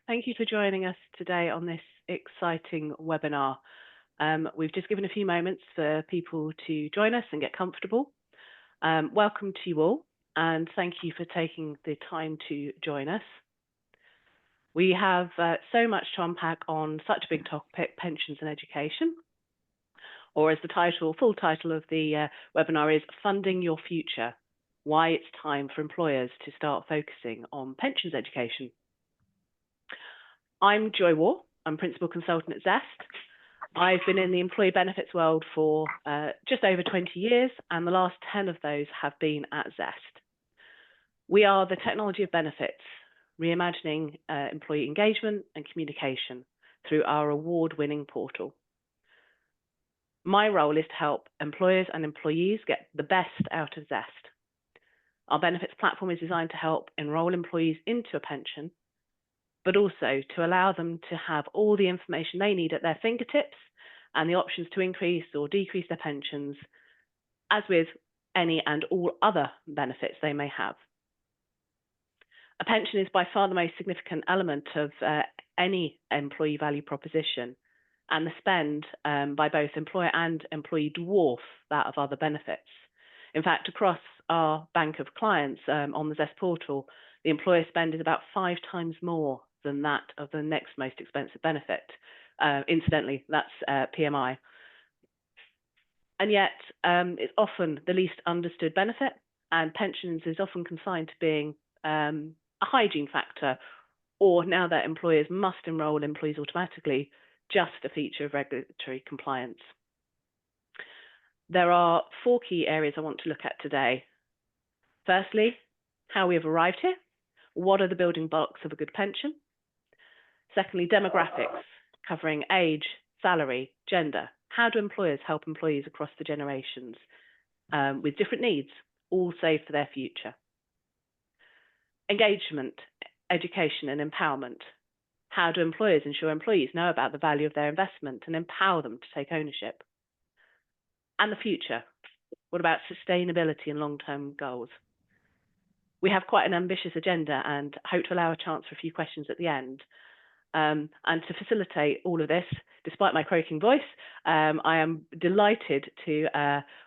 Thank you for joining us today on this exciting webinar. We've just given a few moments for people to join us and get comfortable. Welcome to you all, and thank you for taking the time to join us. We have so much to unpack on such a big topic, pensions and education, or as the full title of the webinar is, Funding Your Future, Why It's Time for Employers to Start Focusing on Pensions Education. I'm Joy Waugh. I'm Principal Consultant at Zest. I've been in the employee benefits world for just over 20 years, and the last 10 of those have been at Zest. We are the technology of benefits, reimagining employee engagement and communication through our award-winning portal. My role is to help employers and employees get the best out of Zest. Our benefits platform is designed to help enroll employees into a pension, but also to allow them to have all the information they need at their fingertips and the options to increase or decrease their pensions, as with any and all other benefits they may have. A pension is by far the most significant element of any employee value proposition, and the spend by both employer and employee dwarf that of other benefits. In fact, across our bank of clients on the Zest portal, the employer spend is about 5 times more than that of the next most expensive benefit. Incidentally, that's PMI. And yet, it's often the least understood benefit, and pensions is often consigned to being a hygiene factor, or now that employers must enrol employees automatically, just a feature of regulatory compliance. There are 4 key areas I want to look at today. Firstly, how we have arrived here. What are the building blocks of a good pension? Secondly, demographics, covering age, salary, gender. How do employers help employees across the generations with different needs, all save for their future? Engagement, education and empowerment. How do employers ensure employees know about the value of their investment and empower them to take ownership? And the future. What about sustainability and long-term goals? We have quite an ambitious agenda and hope to allow a chance for a few questions at the end. And to facilitate all of this, despite my croaking voice, I am delighted to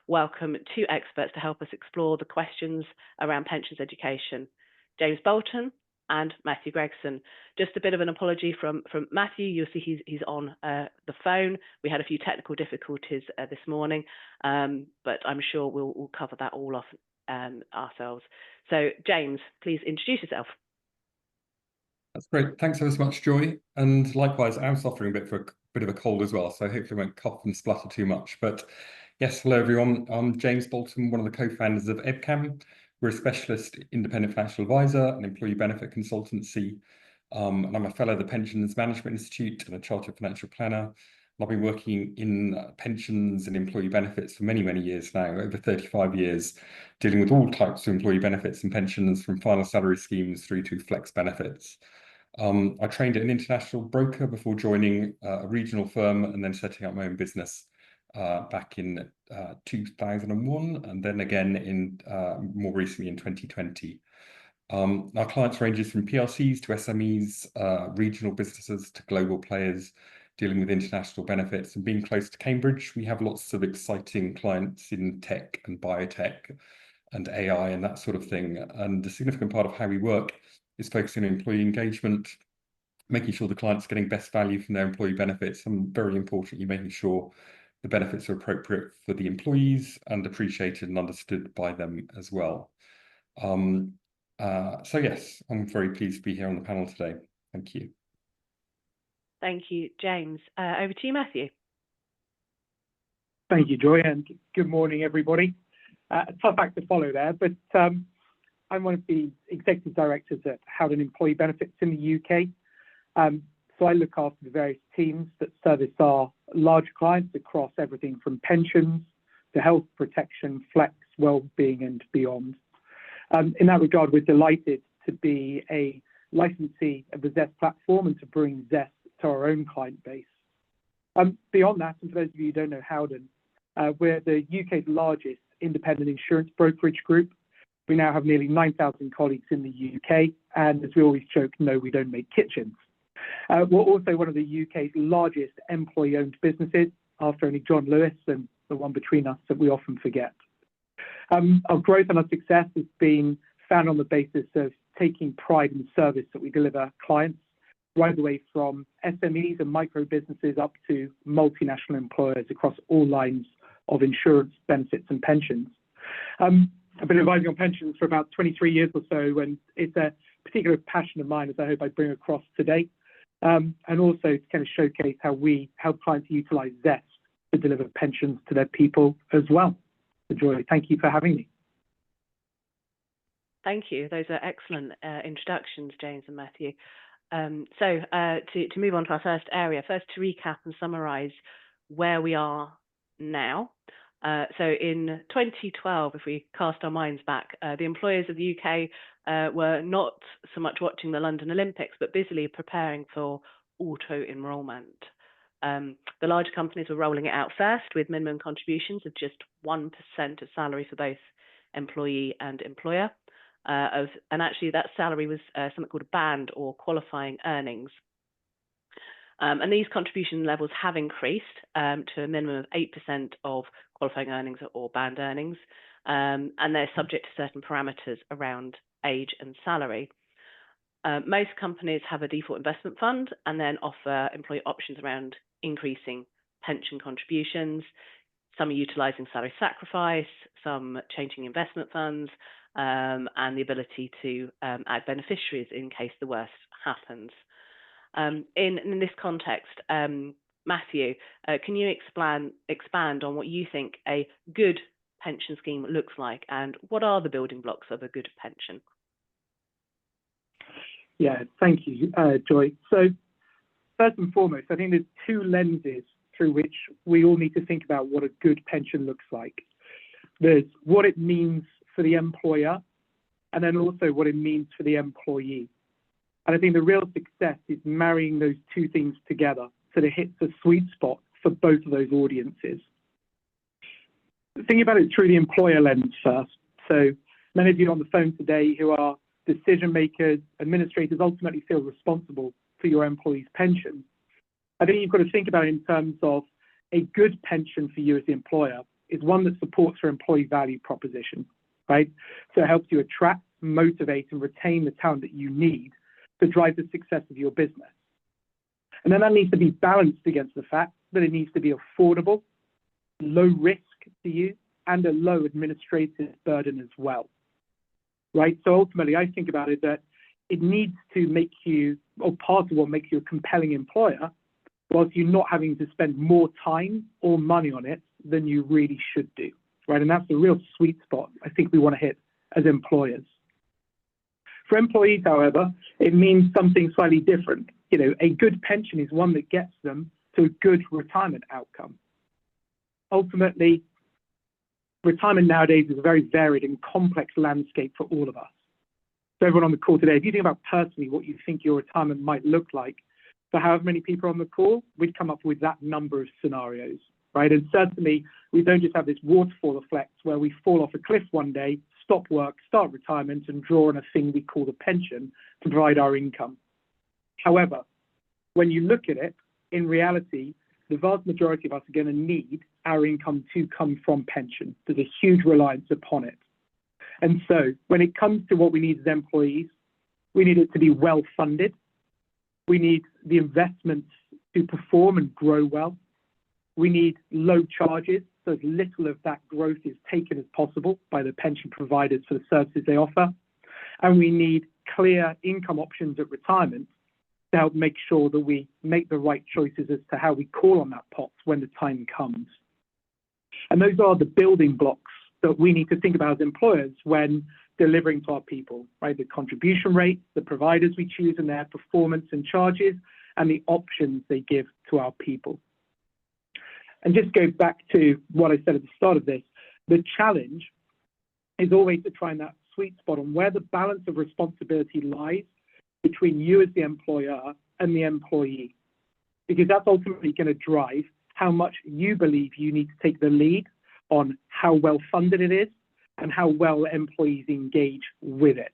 welcome 2 experts to help us explore the questions around pensions education, James Bolton and Matthew Gregson. Just a bit of an apology from Matthew. You'll see he's on the phone. We had a few technical difficulties this morning, but I'm sure we'll cover that all off ourselves. So James, please introduce yourself. That's great. Thanks ever so much, Joy. And likewise, I'm suffering a bit of a cold as well, so hopefully I won't cough and splutter too much. But yes, hello everyone. I'm James Bolton, one of the co-founders of EBCam. We're a specialist independent financial advisor and employee benefit consultancy. And I'm a fellow of the Pensions Management Institute and a chartered financial planner. And I've been working in pensions and employee benefits for many, many years now, over 35 years, dealing with all types of employee benefits and pensions, from final salary schemes through to flex benefits. I trained at an international broker before joining a regional firm and then setting up my own business back in 2001, and then again in more recently in 2020. Our clients ranges from PLCs to SMEs, regional businesses to global players, dealing with international benefits. And being close to Cambridge, we have lots of exciting clients in tech and biotech and AI and that sort of thing. And a significant part of how we work is focusing on employee engagement, making sure the client's getting best value from their employee benefits, and very importantly, making sure the benefits are appropriate for the employees and appreciated and understood by them as well. So yes, I'm very pleased to be here on the panel today. Thank you. Thank you, James. Over to you, Matthew. Thank you, Joy, and good morning, everybody. A tough act to follow there, but I'm one of the executive directors at Howden Employee Benefits in the UK. So I look after the various teams that service our large clients across everything from pensions to health protection, flex, well-being and beyond. In that regard, we're delighted to be a licensee of the Zest platform and to bring Zest to our own client base. Beyond that, and for those of you who don't know Howden, we're the UK's largest independent insurance brokerage group. We now have nearly 9,000 colleagues in the UK, and as we always joke, no, we don't make kitchens. We're also one of the UK's largest employee-owned businesses, after only John Lewis and the one between us that we often forget. Our growth and our success has been found on the basis of taking pride in the service that we deliver clients, right the way from SMEs and micro businesses up to multinational employers across all lines of insurance, benefits and pensions. I've been advising on pensions for about 23 years or so, and it's a particular passion of mine, as I hope I bring across today, and also to kind of showcase how we help clients utilise Zest to deliver pensions to their people as well. So Joy, thank you for having me. Thank you. Those are excellent introductions, James and Matthew. To move on to our first area, first to recap and summarise where we are now. So in 2012, if we cast our minds back, the employers of the UK were not so much watching the London Olympics, but busily preparing for auto-enrolment. The larger companies were rolling it out first with minimum contributions of just 1% of salary for both employee and employer. And actually that salary was something called a band or qualifying earnings. And these contribution levels have increased to a minimum of 8% of qualifying earnings or band earnings, and they're subject to certain parameters around age and salary. Most companies have a default investment fund and then offer employee options around increasing pension contributions. Some are utilising salary sacrifice, some changing investment funds, and the ability to add beneficiaries in case the worst happens. In this context, Matthew, can you expand on what you think a good pension scheme looks like, and what are the building blocks of a good pension? Yeah, thank you, Joy. So first and foremost, I think there's two lenses through which we all need to think about what a good pension looks like. There's what it means for the employer, and then also what it means for the employee. And I think the real success is marrying those two things together so that it hits a sweet spot for both of those audiences. Thinking about it through the employer lens first. So many of you on the phone today who are decision makers, administrators, ultimately feel responsible for your employee's pension. I think you've got to think about it in terms of a good pension for you as the employer is one that supports your employee value proposition, right? So it helps you attract, motivate, and retain the talent that you need to drive the success of your business. And then that needs to be balanced against the fact that it needs to be affordable, low risk to you, and a low administrative burden as well, right? So ultimately, I think about it that it needs to make you, or part of what makes you a compelling employer, whilst you're not having to spend more time or money on it than you really should do, right? And that's the real sweet spot I think we want to hit as employers. For employees, however, it means something slightly different. You know, a good pension is one that gets them to a good retirement outcome. Ultimately, retirement nowadays is a very varied and complex landscape for all of us. So everyone on the call today, if you think about personally what you think your retirement might look like, for however many people on the call, we'd come up with that number of scenarios, right? And certainly, we don't just have this waterfall effect where we fall off a cliff one day, stop work, start retirement, and draw on a thing we call the pension to provide our income. However, when you look at it, in reality, the vast majority of us are going to need our income to come from pension. There's a huge reliance upon it. And so when it comes to what we need as employees, we need it to be well funded. We need the investments to perform and grow well. We need low charges, so as little of that growth is taken as possible by the pension providers for the services they offer. And we need clear income options at retirement to help make sure that we make the right choices as to how we call on that pot when the time comes. And those are the building blocks that we need to think about as employers when delivering to our people, right? The contribution rates, the providers we choose and their performance and charges, and the options they give to our people. And just go back to what I said at the start of this, the challenge is always to find that sweet spot on where the balance of responsibility lies between you as the employer and the employee, because that's ultimately going to drive how much you believe you need to take the lead on how well funded it is and how well employees engage with it.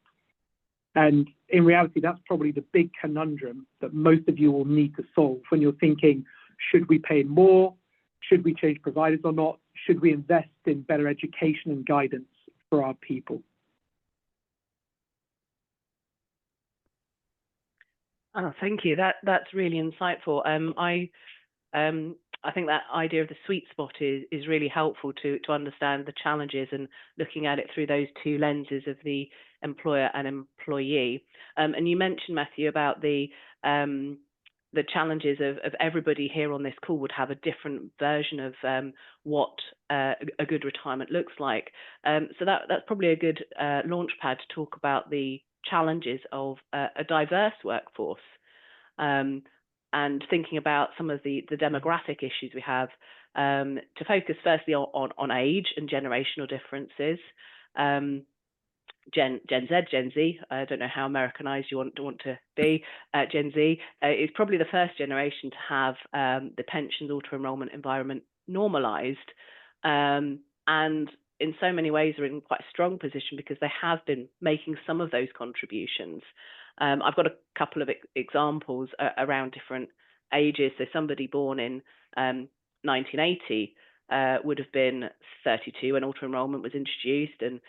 And in reality, that's probably the big conundrum that most of you will need to solve when you're thinking, should we pay more? Should we change providers or not? Should we invest in better education and guidance for our people? Oh, thank you. That's really insightful. I think that idea of the sweet spot is really helpful to understand the challenges and looking at it through those two lenses of the employer and employee. And you mentioned, Matthew, about the challenges of everybody here on this call would have a different version of what a good retirement looks like. So that's probably a good launch pad to talk about the challenges of a diverse workforce. And thinking about some of the demographic issues we have, to focus firstly on age and generational differences. Gen Z, Gen Z, I don't know how Americanized you want to be. Gen Z is probably the first generation to have the pensions auto-enrollment environment normalized. And in so many ways are in quite a strong position because they have been making some of those contributions. I've got a couple of examples around different ages. So somebody born in 1980 would have been 32 when auto-enrollment was introduced, and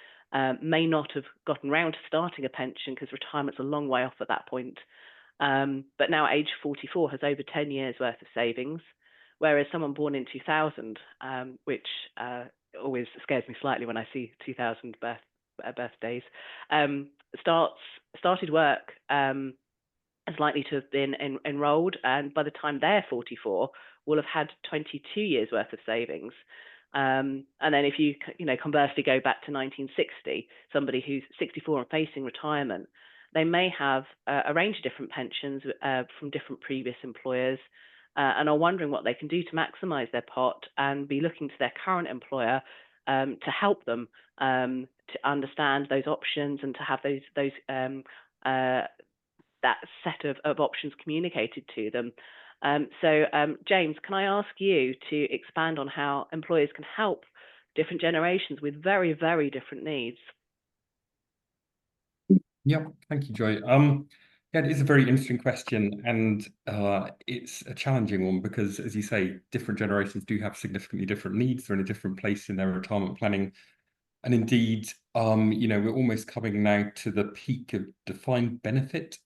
may not have gotten round to starting a pension because retirement's a long way off at that point. But now at age 44 has over 10 years worth of savings, whereas someone born in 2000, which always scares me slightly when I see 2000 birthdays, started work is likely to have been enrolled, and by the time they're 44, will have had 22 years worth of savings. And then if you conversely go back to 1960, somebody who's 64 and facing retirement, they may have a range of different pensions from different previous employers, and are wondering what they can do to maximize their pot and be looking to their current employer to help them to understand those options and to have that set of options communicated to them. So James, can I ask you to expand on how employers can help different generations with very, very different needs? Yeah, thank you, Joy. Yeah, it is a very interesting question, and it's a challenging one because, as you say, different generations do have significantly different needs. They're in a different place in their retirement planning. And indeed, we're almost coming now to the peak of defined benefit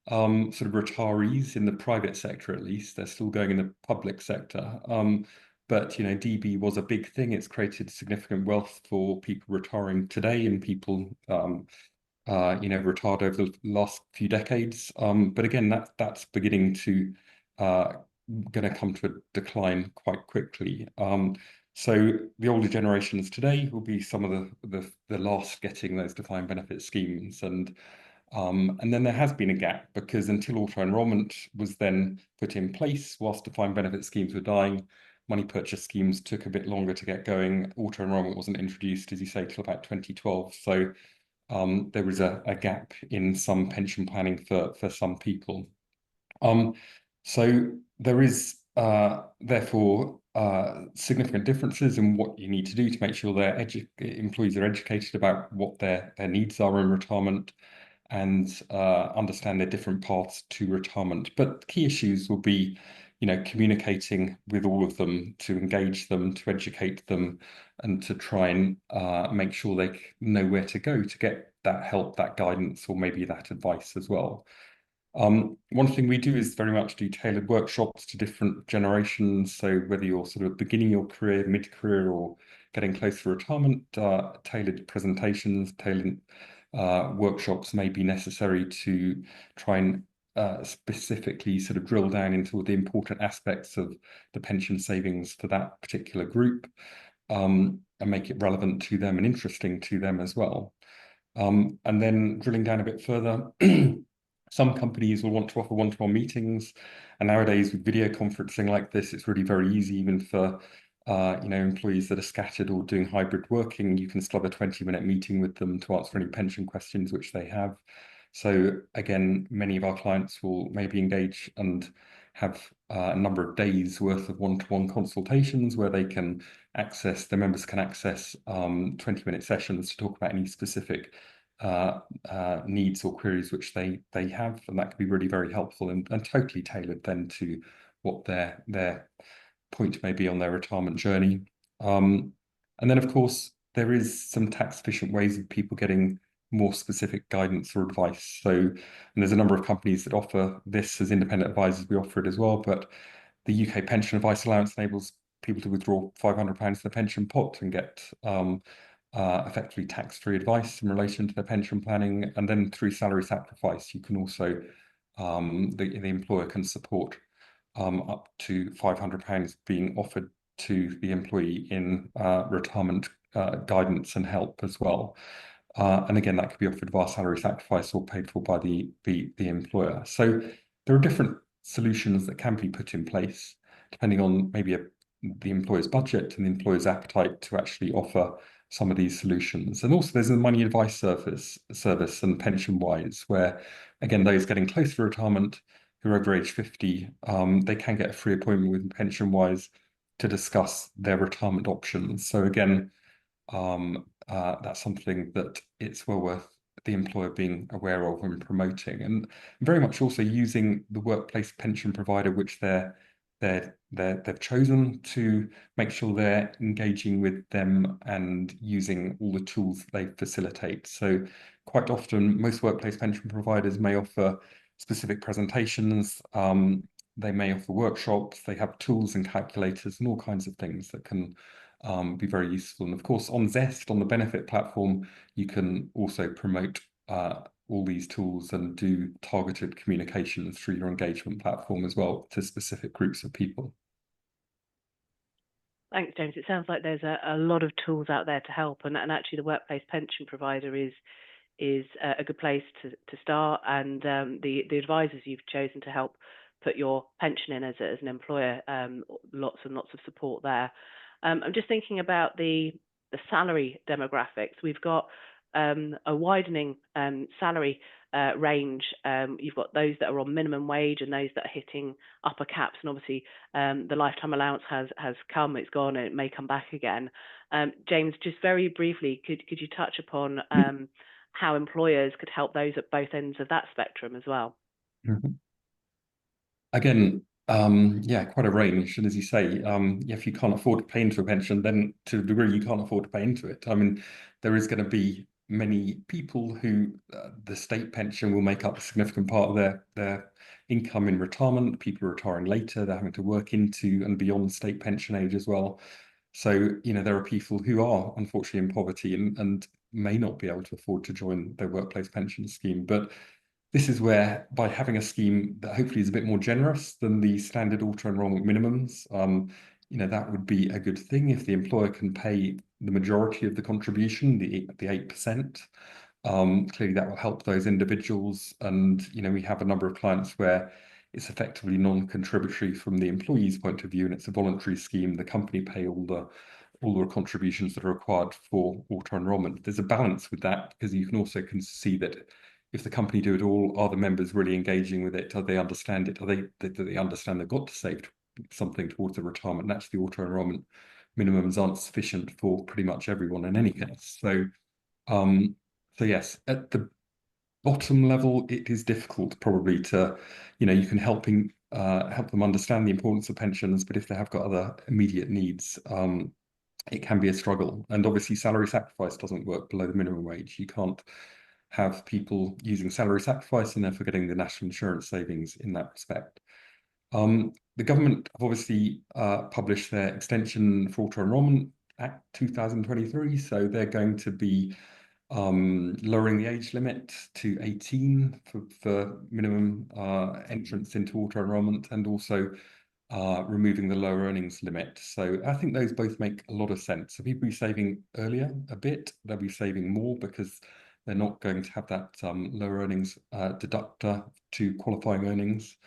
sort of retirees in the private sector, at least. They're still going in the public sector. But, DB was a big thing. It's created significant wealth for people retiring today and people retired over the last few decades. But again, that's beginning to going to come to a decline quite quickly. So the older generations today will be some of the last getting those defined benefit schemes, and then there has been a gap because until auto-enrollment was then put in place, whilst defined benefit schemes were dying, money purchase schemes took a bit longer to get going. Auto-enrollment wasn't introduced, as you say, till about 2012. So there was a gap in some pension planning for some people. So there is therefore significant differences in what you need to do to make sure their employees are educated about what their needs are in retirement and understand their different paths to retirement. But key issues will be, communicating with all of them, to engage them, to educate them, and to try and make sure they know where to go to get that help, that guidance, or maybe that advice as well. One thing we do is very much do tailored workshops to different generations. So whether you're sort of beginning your career, mid-career, or getting close to retirement, tailored presentations, tailored workshops may be necessary to try and specifically sort of drill down into the important aspects of the pension savings for that particular group, and make it relevant to them and interesting to them as well. And then drilling down a bit further, some companies will want to offer one-to-one meetings, and nowadays with video conferencing like this, it's really very easy even for employees that are scattered or doing hybrid working. You can still have a 20-minute meeting with them to answer any pension questions which they have. So again, many of our clients will maybe engage and have a number of days worth of one-to-one consultations where they can access, their members can access 20-minute sessions to talk about any specific needs or queries which they have, and that can be really very helpful and totally tailored then to what their point may be on their retirement journey. And then, of course, there is some tax efficient ways of people getting more specific guidance or advice. So, and there's a number of companies that offer this as independent advisors. We offer it as well, but the UK Pension Advice Allowance enables people to withdraw £500 to the pension pot and get effectively tax-free advice in relation to their pension planning. And then through salary sacrifice, you can also, the employer can support up to £500 being offered to the employee in retirement guidance and help as well. And again, that could be offered via salary sacrifice or paid for by the employer. So there are different solutions that can be put in place depending on maybe the employer's budget and the employer's appetite to actually offer some of these solutions. And also there's a money advice service and Pension Wise, where again, those getting close to retirement who are over age 50, they can get a free appointment with Pension Wise to discuss their retirement options. So again, that's something that it's well worth the employer being aware of and promoting, and very much also using the workplace pension provider which they've chosen to make sure they're engaging with them and using all the tools that they facilitate. So quite often, most workplace pension providers may offer specific presentations. They may offer workshops. They have tools and calculators and all kinds of things that can be very useful. And of course, on Zest, on the benefit platform, you can also promote all these tools and do targeted communications through your engagement platform as well to specific groups of people. Thanks, James. It sounds like there's a lot of tools out there to help, and actually the workplace pension provider is a good place to start, and the advisors you've chosen to help put your pension in as an employer, lots and lots of support there. I'm just thinking about the salary demographics. We've got a widening salary range. You've got those that are on minimum wage and those that are hitting upper caps, and obviously the lifetime allowance has come, it's gone, and it may come back again. James, just very briefly, could you touch upon how employers could help those at both ends of that spectrum as well? Mm-hmm. Again, yeah, quite a range. And as you say, if you can't afford to pay into a pension, then to a degree you can't afford to pay into it. I mean, there is going to be many people who the state pension will make up a significant part of their income in retirement. People are retiring later, they're having to work into and beyond state pension age as well. So, there are people who are unfortunately in poverty and may not be able to afford to join their workplace pension scheme. But this is where, by having a scheme that hopefully is a bit more generous than the standard auto-enrollment minimums, that would be a good thing if the employer can pay the majority of the contribution, the 8%. Clearly, that will help those individuals. And, we have a number of clients where it's effectively non-contributory from the employee's point of view, and it's a voluntary scheme. The company pay all the contributions that are required for auto-enrollment. There's a balance with that, because you can also see that if the company do it all, are the members really engaging with it? Do they understand it? Do they understand they've got to save something towards the retirement? And actually, the auto-enrollment minimums aren't sufficient for pretty much everyone in any case. So, yes, at the bottom level, it is difficult probably to, you can help them understand the importance of pensions, but if they have got other immediate needs, it can be a struggle. And obviously, salary sacrifice doesn't work below the minimum wage. You can't have people using salary sacrifice and therefore getting the national insurance savings in that respect. The government have obviously published their Extension for Auto-Enrollment Act 2023, so they're going to be lowering the age limit to 18 for minimum entrance into auto-enrollment, and also removing the lower earnings limit. So I think those both make a lot of sense. So people be saving earlier a bit, they'll be saving more because they're not going to have that lower earnings deductor to qualifying earnings.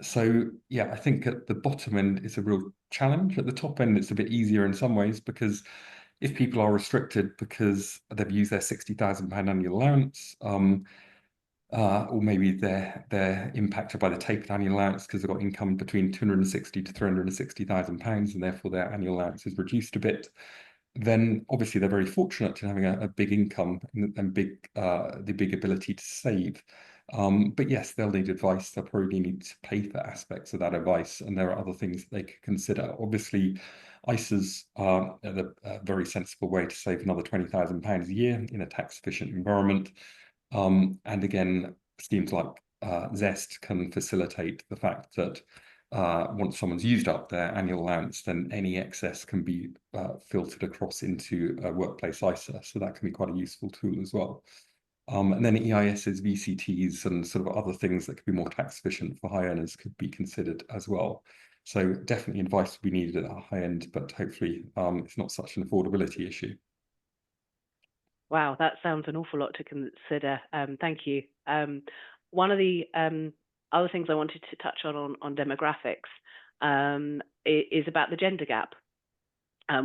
So yeah, I think at the bottom end it's a real challenge. At the top end, it's a bit easier in some ways, because if people are restricted because they've used their £60,000 annual allowance, or maybe they're impacted by the tapered annual allowance because they've got income between £260,000 to £360,000, and therefore their annual allowance is reduced a bit, then obviously they're very fortunate in having a big income and the big ability to save. But yes, they'll need advice. They'll probably need to pay for aspects of that advice, and there are other things that they could consider. Obviously, ISAs are a very sensible way to save another £20,000 a year in a tax-efficient environment. And again, schemes like Zest can facilitate the fact that once someone's used up their annual allowance, then any excess can be filtered across into a workplace ISA. So that can be quite a useful tool as well. And then EISs, VCTs, and sort of other things that could be more tax efficient for high earners could be considered as well. So definitely advice would be needed at that high end, but hopefully it's not such an affordability issue. Wow, that sounds an awful lot to consider. Thank you. One of the other things I wanted to touch on demographics is about the gender gap.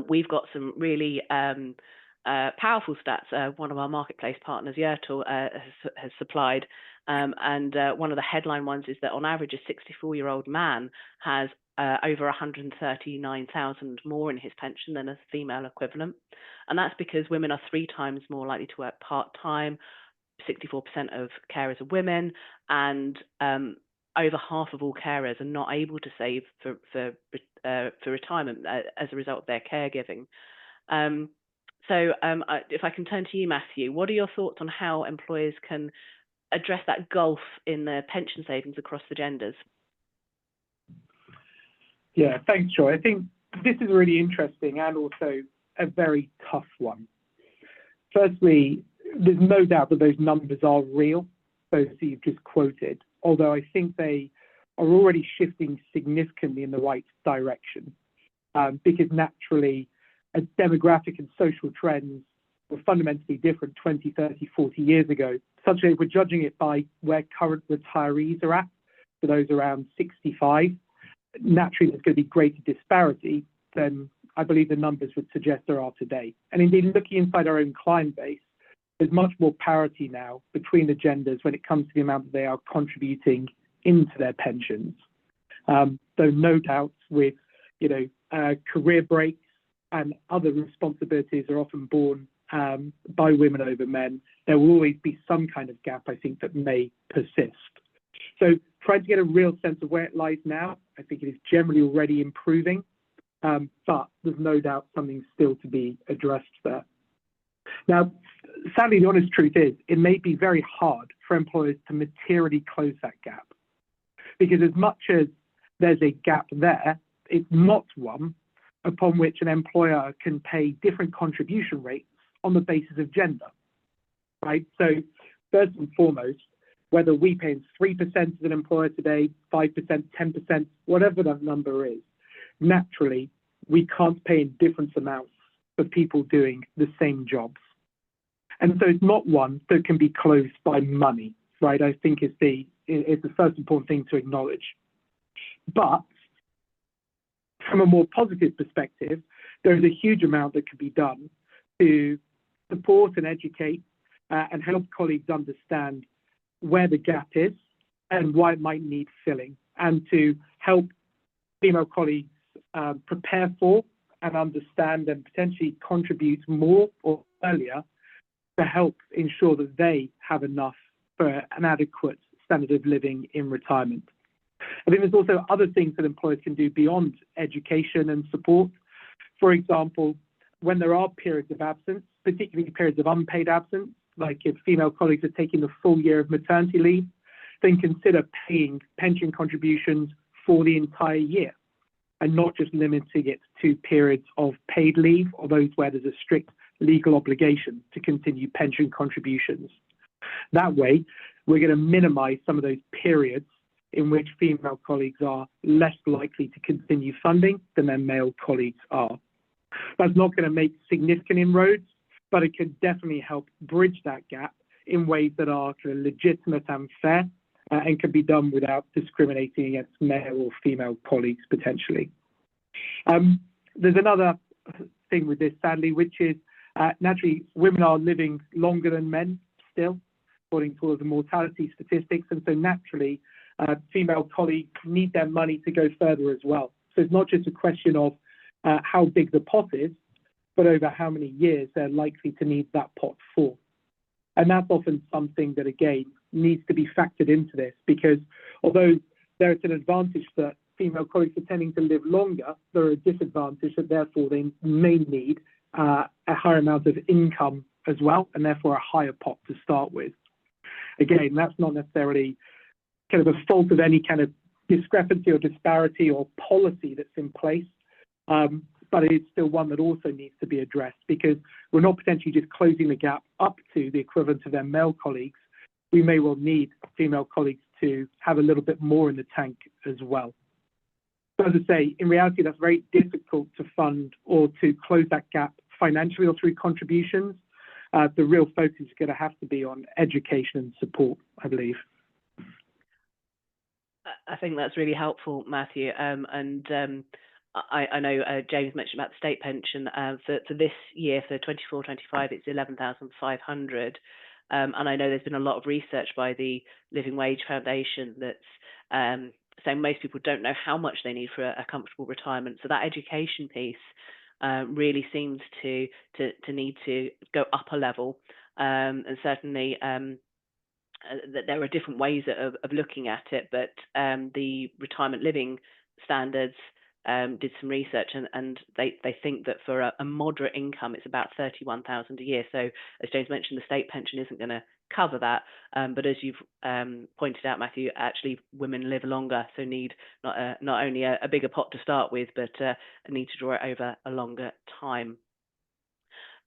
We've got some really powerful stats. One of our marketplace partners, Yertle, has supplied, and one of the headline ones is that on average, a 64-year-old man has over 139,000 more in his pension than a female equivalent, and that's because women are 3 times more likely to work part-time. 64% of carers are women, and over half of all carers are not able to save for retirement as a result of their caregiving. So if I can turn to you, Matthew, what are your thoughts on how employers can address that gulf in their pension savings across the genders? Yeah, thanks, Joy. I think this is really interesting and also a very tough one. Firstly, there's no doubt that those numbers are real, those that you've just quoted, although I think they are already shifting significantly in the right direction, because naturally, demographic and social trends were fundamentally different 20, 30, 40 years ago, such that if we're judging it by where current retirees are at, for those around 65, naturally there's going to be greater disparity than I believe the numbers would suggest there are today. And indeed, looking inside our own client base, there's much more parity now between the genders when it comes to the amount that they are contributing into their pensions. Though no doubt with, career breaks and other responsibilities are often borne by women over men, there will always be some kind of gap, I think, that may persist. So trying to get a real sense of where it lies now, I think it is generally already improving, but there's no doubt something still to be addressed there. Now, sadly, the honest truth is it may be very hard for employers to materially close that gap, because as much as there's a gap there, it's not one upon which an employer can pay different contribution rates on the basis of gender, right? So first and foremost, whether we pay 3% as an employer today, 5%, 10%, whatever that number is, naturally, we can't pay in different amounts for people doing the same jobs. And so it's not one that can be closed by money, right? I think it's the first important thing to acknowledge. But from a more positive perspective, there is a huge amount that can be done to support and educate and help colleagues understand where the gap is and why it might need filling, and to help female colleagues prepare for and understand and potentially contribute more or earlier to help ensure that they have enough for an adequate standard of living in retirement. I think there's also other things that employers can do beyond education and support. For example, when there are periods of absence, particularly periods of unpaid absence, like if female colleagues are taking the full year of maternity leave, then consider paying pension contributions for the entire year and not just limiting it to periods of paid leave or those where there's a strict legal obligation to continue pension contributions. That way, we're going to minimize some of those periods in which female colleagues are less likely to continue funding than their male colleagues are. That's not going to make significant inroads, but it can definitely help bridge that gap in ways that are kind of legitimate and fair and can be done without discriminating against male or female colleagues potentially. There's another thing with this, sadly, which is naturally women are living longer than men still, according to all of the mortality statistics, and so naturally female colleagues need their money to go further as well. So it's not just a question of how big the pot is, but over how many years they're likely to need that pot for. And that's often something that, again, needs to be factored into this, because although there's an advantage that female colleagues are tending to live longer, there are a disadvantage that therefore they may need a higher amount of income as well, and therefore a higher pot to start with. Again, that's not necessarily kind of a fault of any kind of discrepancy or disparity or policy that's in place, but it's still one that also needs to be addressed, because we're not potentially just closing the gap up to the equivalent of their male colleagues. We may well need female colleagues to have a little bit more in the tank as well. So as I say, in reality, that's very difficult to fund or to close that gap financially or through contributions. The real focus is going to have to be on education and support, I believe. I think that's really helpful, Matthew. I know James mentioned about the state pension. For this year, for 24-25, it's 11,500. And I know there's been a lot of research by the Living Wage Foundation that's saying most people don't know how much they need for a comfortable retirement. So that education piece really seems to need to go up a level, and certainly that there are different ways of looking at it, but the retirement living standards did some research, and they think that for a moderate income it's about 31,000 a year. So as James mentioned, the state pension isn't going to cover that, but as you've pointed out, Matthew, actually women live longer, so need not only a bigger pot to start with, but need to draw it over a longer time.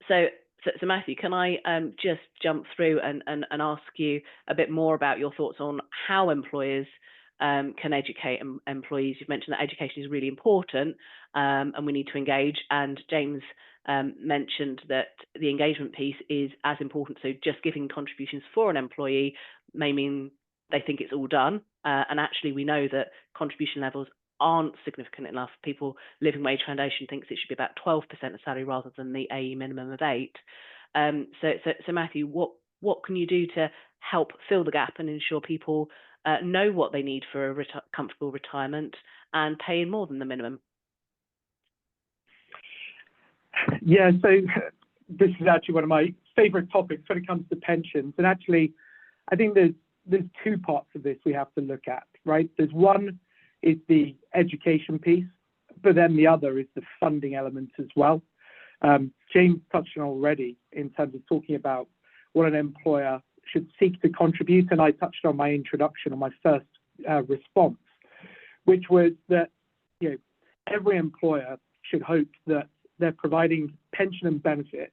So Matthew, can I just jump through and ask you a bit more about your thoughts on how employers can educate employees? You've mentioned that education is really important, and we need to engage. And James mentioned that the engagement piece is as important. So just giving contributions for an employee may mean they think it's all done. And actually, we know that contribution levels aren't significant enough. People, Living Wage Foundation thinks it should be about 12% of salary rather than the AE minimum of 8%. So Matthew, what can you do to help fill the gap and ensure people know what they need for a comfortable retirement and pay in more than the minimum? Yeah, so this is actually one of my favourite topics when it comes to pensions. And actually, I think there's two parts of this we have to look at, right? There's one is the education piece, but then the other is the funding element as well. James touched on already in terms of talking about what an employer should seek to contribute, and I touched on my introduction on my first response, which was that every employer should hope that they're providing pension and benefits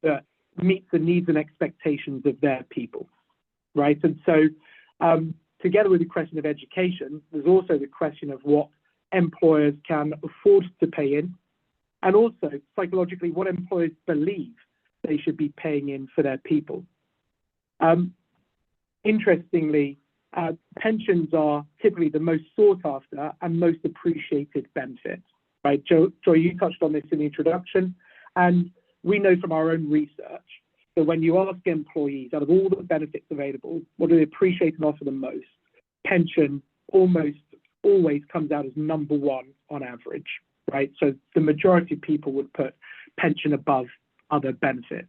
that meet the needs and expectations of their people, right? And so together with the question of education, there's also the question of what employers can afford to pay in, and also psychologically what employers believe they should be paying in for their people. Interestingly, pensions are typically the most sought after and most appreciated benefit, right? Joy, you touched on this in the introduction, and we know from our own research that when you ask employees out of all the benefits available, what do they appreciate and offer the most, pension almost always comes out as number one on average, right? So the majority of people would put pension above other benefits.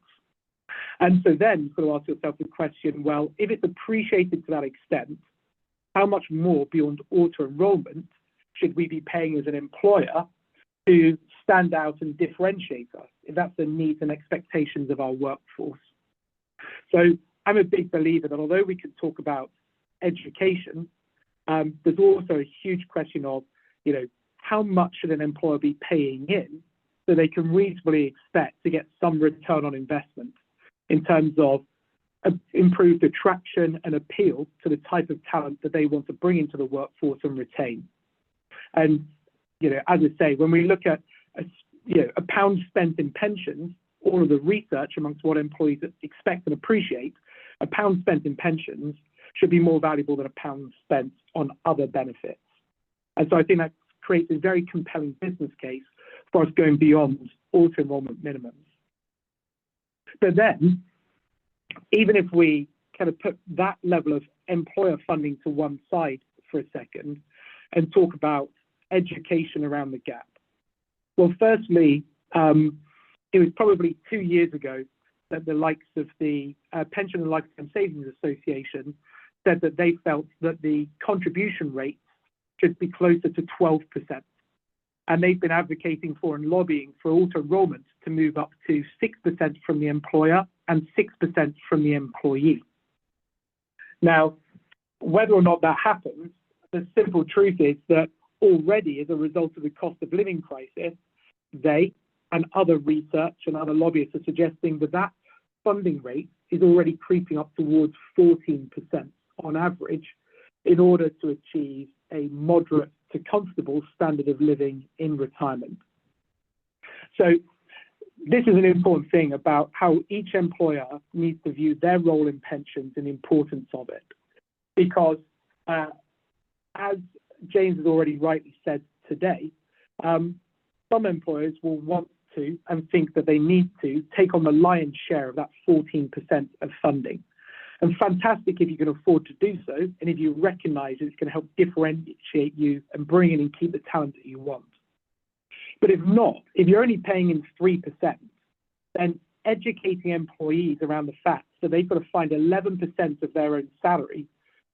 And so then you've got to ask yourself the question, well, if it's appreciated to that extent, how much more beyond auto-enrollment should we be paying as an employer to stand out and differentiate us, if that's the needs and expectations of our workforce? So I'm a big believer that although we could talk about education, there's also a huge question of, how much should an employer be paying in so they can reasonably expect to get some return on investment in terms of improved attraction and appeal to the type of talent that they want to bring into the workforce and retain. And, as I say, when we look at a pound spent in pensions, all of the research amongst what employees expect and appreciate, a pound spent in pensions should be more valuable than a pound spent on other benefits. And so I think that creates a very compelling business case for us going beyond auto-enrollment minimums. But then, even if we kind of put that level of employer funding to one side for a second and talk about education around the gap. Well, firstly, it was probably 2 years ago that the likes of the Pension and Lifetime Savings Association said that they felt that the contribution rates should be closer to 12%. And they've been advocating for and lobbying for auto-enrollment to move up to 6% from the employer and 6% from the employee. Now, whether or not that happens, the simple truth is that already, as a result of the cost of living crisis, they and other research and other lobbyists are suggesting that that funding rate is already creeping up towards 14% on average in order to achieve a moderate to comfortable standard of living in retirement. So this is an important thing about how each employer needs to view their role in pensions and the importance of it. Because as James has already rightly said today, some employers will want to and think that they need to take on the lion's share of that 14% of funding. And fantastic if you can afford to do so, and if you recognize it's going to help differentiate you and bring in and keep the talent that you want. But if not, if you're only paying in 3%, then educating employees around the fact that they've got to find 11% of their own salary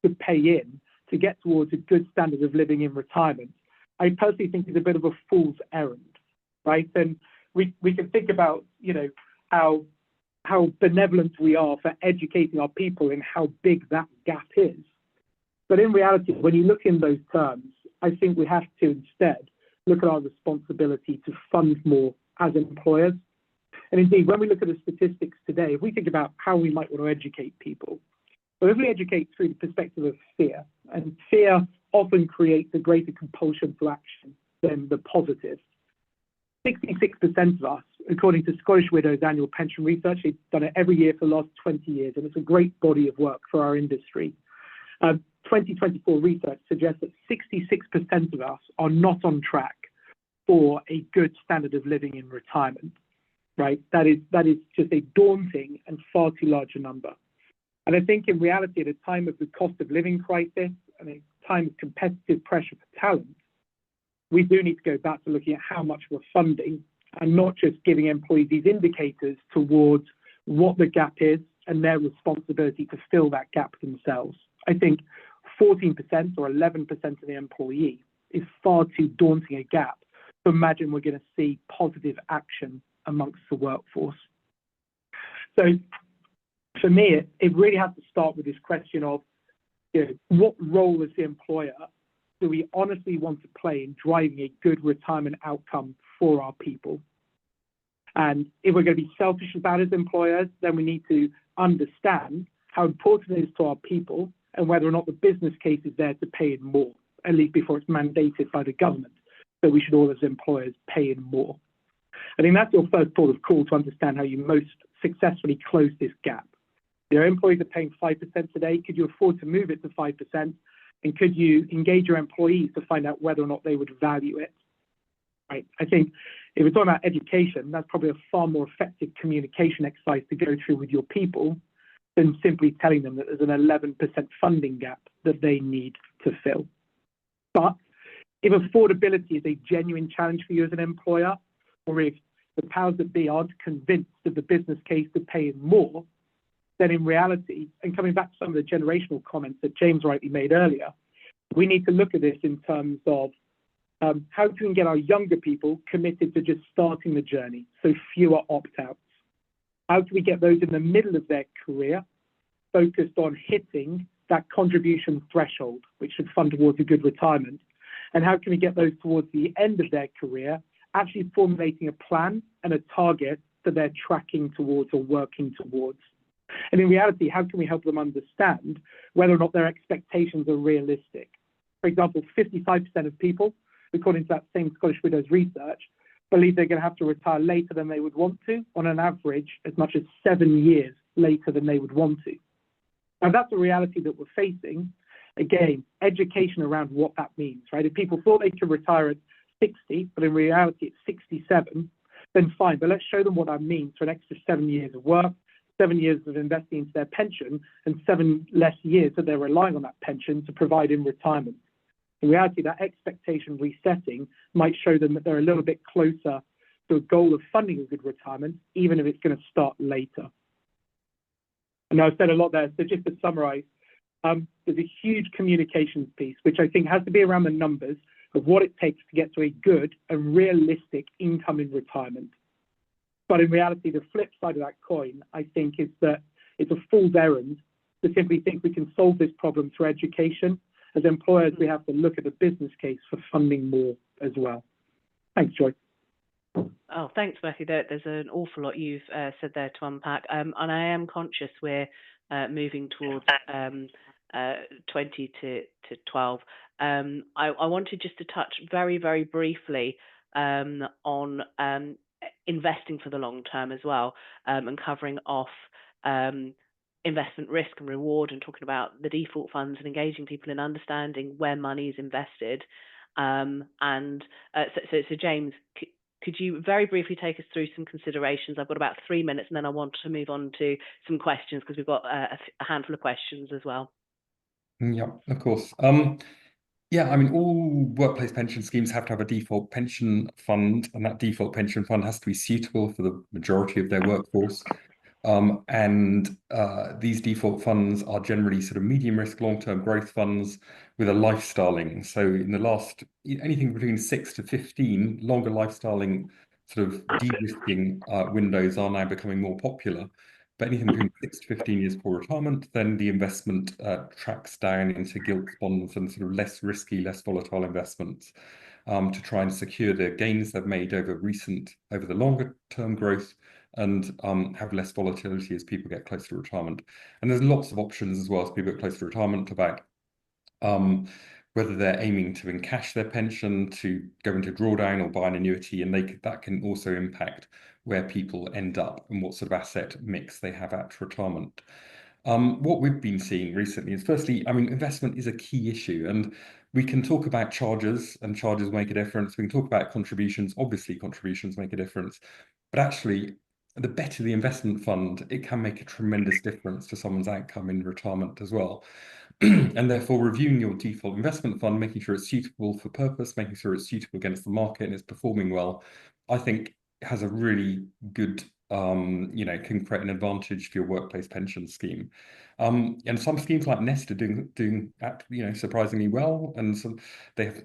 to pay in to get towards a good standard of living in retirement, I personally think is a bit of a fool's errand, right? And we can think about, you know, how benevolent we are for educating our people in how big that gap is. But in reality, when you look in those terms, I think we have to instead look at our responsibility to fund more as employers. And indeed, when we look at the statistics today, if we think about how we might want to educate people, well, if we educate through the perspective of fear, and fear often creates a greater compulsion to action than the positive. 66% of us, according to Scottish Widows annual pension research, they've done it every year for the last 20 years, and it's a great body of work for our industry. 2024 research suggests that 66% of us are not on track for a good standard of living in retirement, right? That is just a daunting and far too large a number. And I think in reality, at a time of the cost of living crisis and a time of competitive pressure for talent, we do need to go back to looking at how much we're funding and not just giving employees these indicators towards what the gap is and their responsibility to fill that gap themselves. I think 14% or 11% of the employee is far too daunting a gap to imagine we're going to see positive action amongst the workforce. So for me, it really has to start with this question of, you know, what role as the employer do we honestly want to play in driving a good retirement outcome for our people? And if we're going to be selfish about it as employers, then we need to understand how important it is to our people and whether or not the business case is there to pay in more, at least before it's mandated by the government. So we should all as employers pay in more. I think that's your first port of call to understand how you most successfully close this gap. Your employees are paying 5% today. Could you afford to move it to 5%? And could you engage your employees to find out whether or not they would value it? Right. I think if we're talking about education, that's probably a far more effective communication exercise to go through with your people than simply telling them that there's an 11% funding gap that they need to fill. But if affordability is a genuine challenge for you as an employer, or if the powers that be aren't convinced of the business case to pay in more, then in reality, and coming back to some of the generational comments that James rightly made earlier, we need to look at this in terms of how can we get our younger people committed to just starting the journey, so fewer opt-outs? How can we get those in the middle of their career focused on hitting that contribution threshold, which should fund towards a good retirement? And how can we get those towards the end of their career, actually formulating a plan and a target that they're tracking towards or working towards? And in reality, how can we help them understand whether or not their expectations are realistic? For example, 55% of people, according to that same Scottish Widows research, believe they're going to have to retire later than they would want to, on an average as much as 7 years later than they would want to. Now, that's a reality that we're facing. Again, education around what that means, right? If people thought they could retire at 60, but in reality it's 67, then fine, but let's show them what that means for an extra 7 years of work, 7 years of investing into their pension, and 7 less years that they're relying on that pension to provide in retirement. In reality, that expectation resetting might show them that they're a little bit closer to a goal of funding a good retirement, even if it's going to start later. And I've said a lot there, so just to summarize, there's a huge communications piece, which I think has to be around the numbers of what it takes to get to a good and realistic income in retirement. But in reality, the flip side of that coin, I think, is that it's a fool's errand to simply think we can solve this problem through education. As employers, we have to look at the business case for funding more as well. Thanks, Joy. Oh, thanks, Matthew. There's an awful lot you've said there to unpack. And I am conscious we're moving towards 20 to 12. I wanted just to touch very, very briefly on investing for the long term as well, and covering off investment risk and reward, and talking about the default funds and engaging people in understanding where money is invested. So James, could you very briefly take us through some considerations? I've got about 3 minutes, and then I want to move on to some questions, because we've got a handful of questions as well. Yeah, of course. Yeah, I mean, all workplace pension schemes have to have a default pension fund, and that default pension fund has to be suitable for the majority of their workforce. These default funds are generally sort of medium risk, long-term growth funds with a lifestyling. So in the last, anything between 6 to 15, longer lifestyling sort of de-risking windows are now becoming more popular. But anything between 6 to 15 years for retirement, then the investment tracks down into gilt bonds and sort of less risky, less volatile investments to try and secure the gains they've made over the longer term growth, and have less volatility as people get closer to retirement. And there's lots of options as well as people get closer to retirement about whether they're aiming to encash their pension, to go into drawdown, or buy an annuity, and that can also impact where people end up and what sort of asset mix they have at retirement. What we've been seeing recently is, firstly, I mean, investment is a key issue, and we can talk about charges, and charges make a difference. We can talk about contributions. Obviously, contributions make a difference, but actually, the better the investment fund, it can make a tremendous difference to someone's outcome in retirement as well. And therefore, reviewing your default investment fund, making sure it's suitable for purpose, making sure it's suitable against the market and it's performing well, I think has a really good, can create an advantage for your workplace pension scheme. And some schemes like Nest are doing surprisingly well, and so they have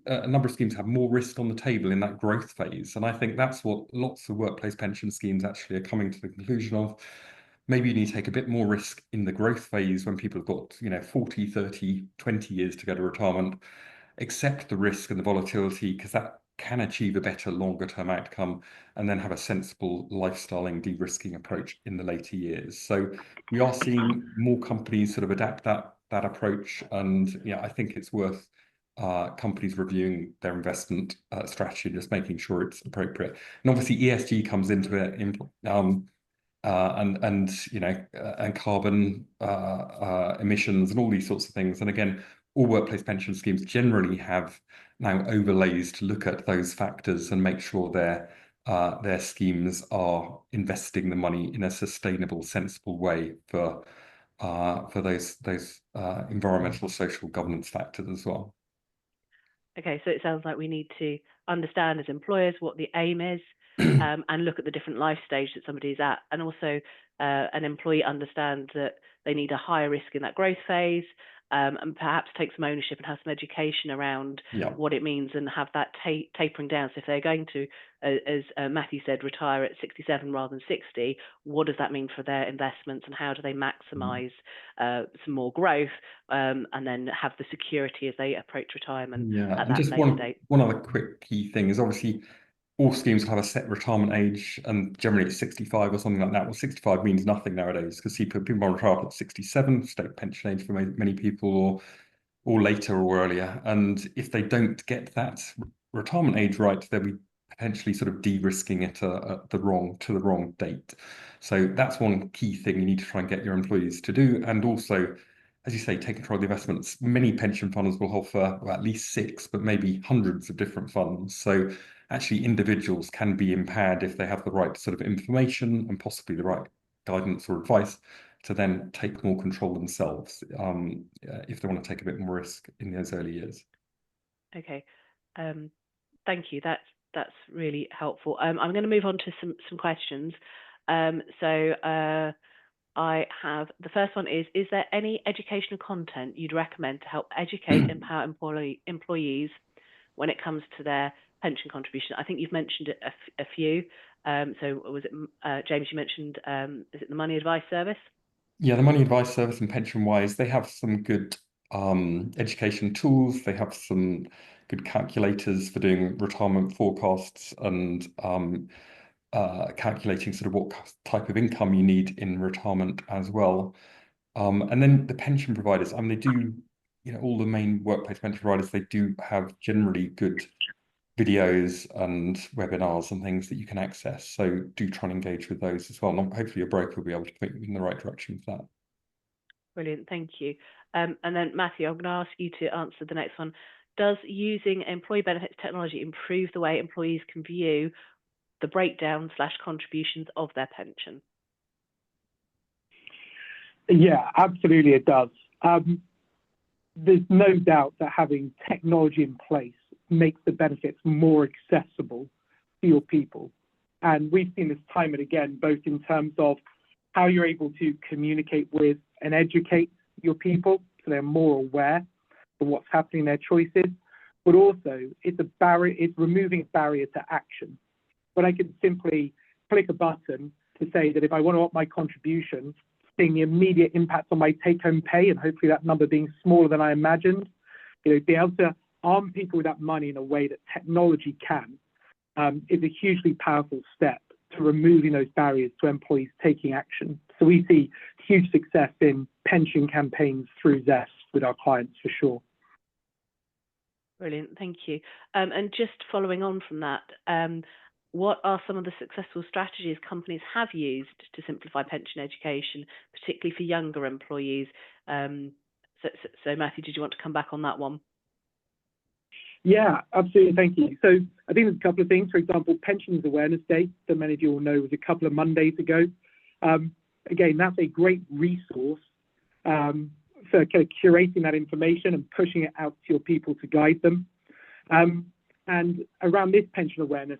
a number of schemes have more risk on the table in that growth phase. And I think that's what lots of workplace pension schemes actually are coming to the conclusion of. Maybe you need to take a bit more risk in the growth phase when people have got 40, 30, 20 years to go to retirement. Accept the risk and the volatility, because that can achieve a better longer term outcome, and then have a sensible lifestyling de-risking approach in the later years. So we are seeing more companies sort of adapt that approach, and I think it's worth companies reviewing their investment strategy, just making sure it's appropriate. And obviously ESG comes into it, and carbon emissions and all these sorts of things. And again, all workplace pension schemes generally have now overlays to look at those factors and make sure their schemes are investing the money in a sustainable, sensible way for those environmental, social, governance factors as well. Okay, so it sounds like we need to understand as employers what the aim is, and look at the different life stage that somebody's at, and also an employee understand that they need a higher risk in that growth phase, and perhaps take some ownership and have some education around what it means, and have that tapering down. So if they're going to, as Matthew said, retire at 67 rather than 60, what does that mean for their investments, and how do they maximise some more growth, and then have the security as they approach retirement at that later date? One other quick key thing is, obviously all schemes have a set retirement age, and generally it's 65 or something like that. Well, 65 means nothing nowadays, because people retire at 67, state pension age for many people, or later or earlier. And if they don't get that retirement age right, they'll be potentially sort of de-risking it to the wrong date. So that's one key thing you need to try and get your employees to do. And also, as you say, take control of the investments. Many pension funds will offer at least 6, but maybe hundreds of different funds. So actually individuals can be impaired if they have the right sort of information and possibly the right guidance or advice to then take more control themselves, if they want to take a bit more risk in those early years. Okay, thank you. That's that's really helpful. I'm going to move on to some questions. I have, the first one is there any educational content you'd recommend to help educate, empower employees when it comes to their pension contribution? I think you've mentioned a few. So was it, James, you mentioned, is it the Money Advice Service? Yeah, the Money Advice Service and PensionWise, they have some good education tools. They have some good calculators for doing retirement forecasts and calculating sort of what type of income you need in retirement as well. And then the pension providers, I mean, they do, all the main workplace pension providers, they do have generally good videos and webinars and things that you can access. So do try and engage with those as well. And hopefully your broker will be able to point you in the right direction for that. Brilliant, thank you. And then Matthew, I'm going to ask you to answer the next one. Does using employee benefits technology improve the way employees can view the breakdown / contributions of their pension? Yeah, absolutely it does. There's no doubt that having technology in place makes the benefits more accessible to your people. And we've seen this time and again, both in terms of how you're able to communicate with and educate your people so they're more aware of what's happening in their choices, but also it's removing a barrier to action. But I can simply click a button to say that if I want to up my contribution, seeing the immediate impact on my take-home pay, and hopefully that number being smaller than I imagined, be able to arm people with that money in a way that technology can, is a hugely powerful step to removing those barriers to employees taking action. So we see huge success in pension campaigns through Zest with our clients for sure. Brilliant, thank you. And just following on from that, what are some of the successful strategies companies have used to simplify pension education, particularly for younger employees? So Matthew, did you want to come back on that one? Yeah, absolutely. Thank you. So I think there's a couple of things. For example, Pensions Awareness Day, that many of you will know, was a couple of Mondays ago. Again, that's a great resource for kind of curating that information and pushing it out to your people to guide them. And around this Pension Awareness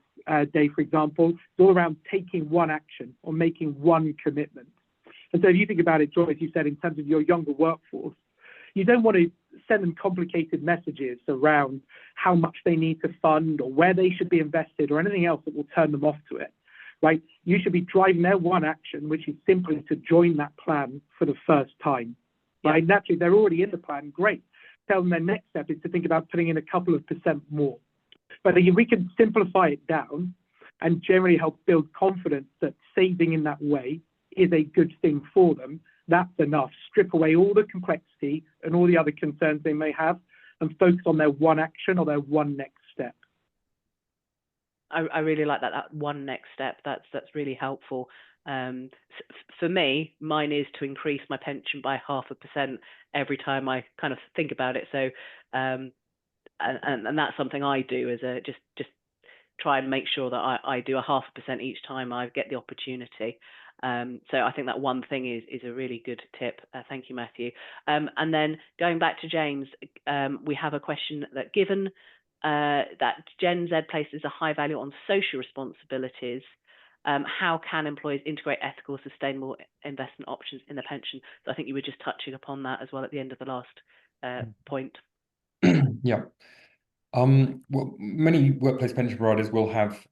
Day, for example, it's all around taking one action or making one commitment. And so if you think about it, Joyce, you said in terms of your younger workforce, you don't want to send them complicated messages around how much they need to fund or where they should be invested or anything else that will turn them off to it, right? You should be driving their one action, which is simply to join that plan for the first time, right? Yeah. Naturally, they're already in the plan, great. Tell them their next step is to think about putting in a couple of % more. But if we can simplify it down and generally help build confidence that saving in that way is a good thing for them, that's enough. Strip away all the complexity and all the other concerns they may have and focus on their one action or their one next step. I really like that one next step. That's really helpful. For me, mine is to increase my pension by 0.5% every time I kind of think about it. So, and that's something I do as a just try and make sure that I do 0.5% each time I get the opportunity. So I think that one thing is a really good tip. Thank you, Matthew. And then going back to James, we have a question that given that Gen Z places a high value on social responsibilities, how can employers integrate ethical, sustainable investment options in their pension? So I think you were just touching upon that as well at the end of the last point. Yeah. Well, many workplace pension providers will have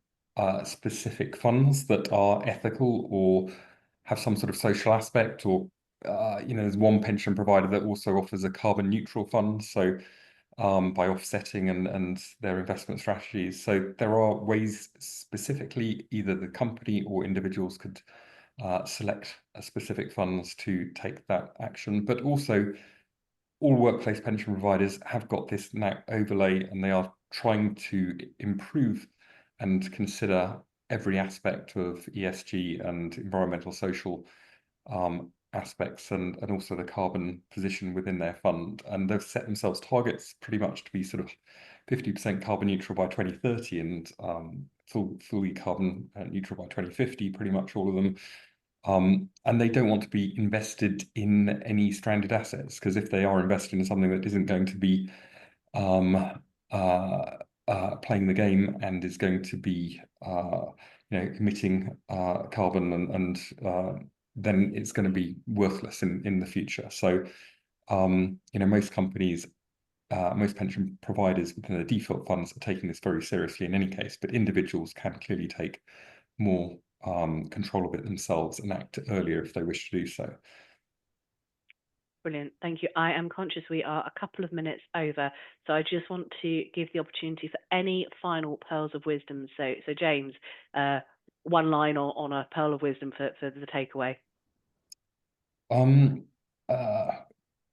specific funds that are ethical or have some sort of social aspect, or there's one pension provider that also offers a carbon neutral fund, so by offsetting and their investment strategies. So there are ways specifically either the company or individuals could select specific funds to take that action, but also all workplace pension providers have got this now overlay, and they are trying to improve and consider every aspect of ESG and environmental social aspects, and also the carbon position within their fund. And they've set themselves targets pretty much to be sort of 50% carbon neutral by 2030 and fully carbon neutral by 2050, pretty much all of them. And they don't want to be invested in any stranded assets, because if they are invested in something that isn't going to be playing the game and is going to be emitting carbon, and then it's going to be worthless in the future. So most companies, most pension providers within the default funds are taking this very seriously in any case, but individuals can clearly take more control of it themselves and act earlier if they wish to do so. Brilliant. Thank you. I am conscious we are a couple of minutes over, so I just want to give the opportunity for any final pearls of wisdom. So James, one line on a pearl of wisdom for the takeaway. One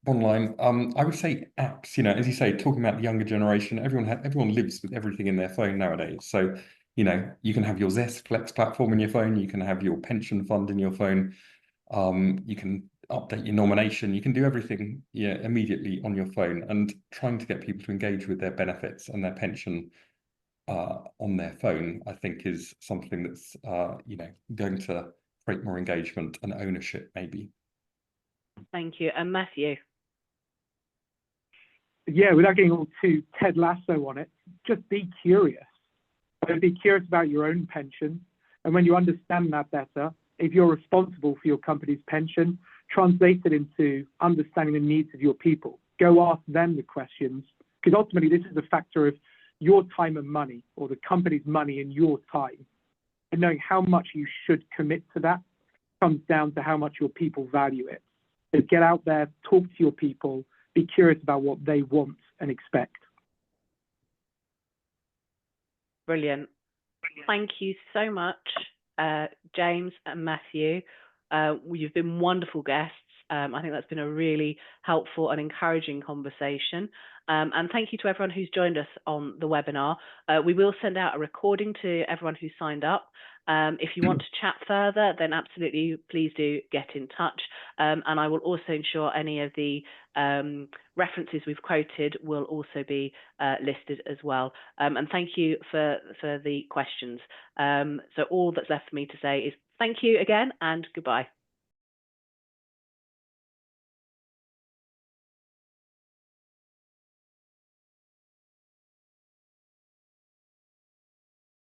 line. I would say apps. As you say, talking about the younger generation, everyone lives with everything in their phone nowadays. So you can have your Zest Flex platform in your phone. You can have your pension fund in your phone. You can update your nomination. You can do everything immediately on your phone, and trying to get people to engage with their benefits and their pension on their phone, I think, is something that's going to create more engagement and ownership, maybe. Thank you. And Matthew? Yeah, without getting all too Ted Lasso on it, just be curious. Be curious about your own pension, and when you understand that better, if you're responsible for your company's pension, translate it into understanding the needs of your people. Go ask them the questions, because ultimately this is a factor of your time and money, or the company's money and your time. And knowing how much you should commit to that comes down to how much your people value it. So get out there, talk to your people, be curious about what they want and expect. Brilliant. Thank you so much, James and Matthew. You've been wonderful guests. I think that's been a really helpful and encouraging conversation. And thank you to everyone who's joined us on the webinar. We will send out a recording to everyone who signed up. If you want to chat further, then absolutely please do get in touch. And I will also ensure any of the references we've quoted will also be listed as well. And thank you for the questions. So all that's left for me to say is thank you again and goodbye.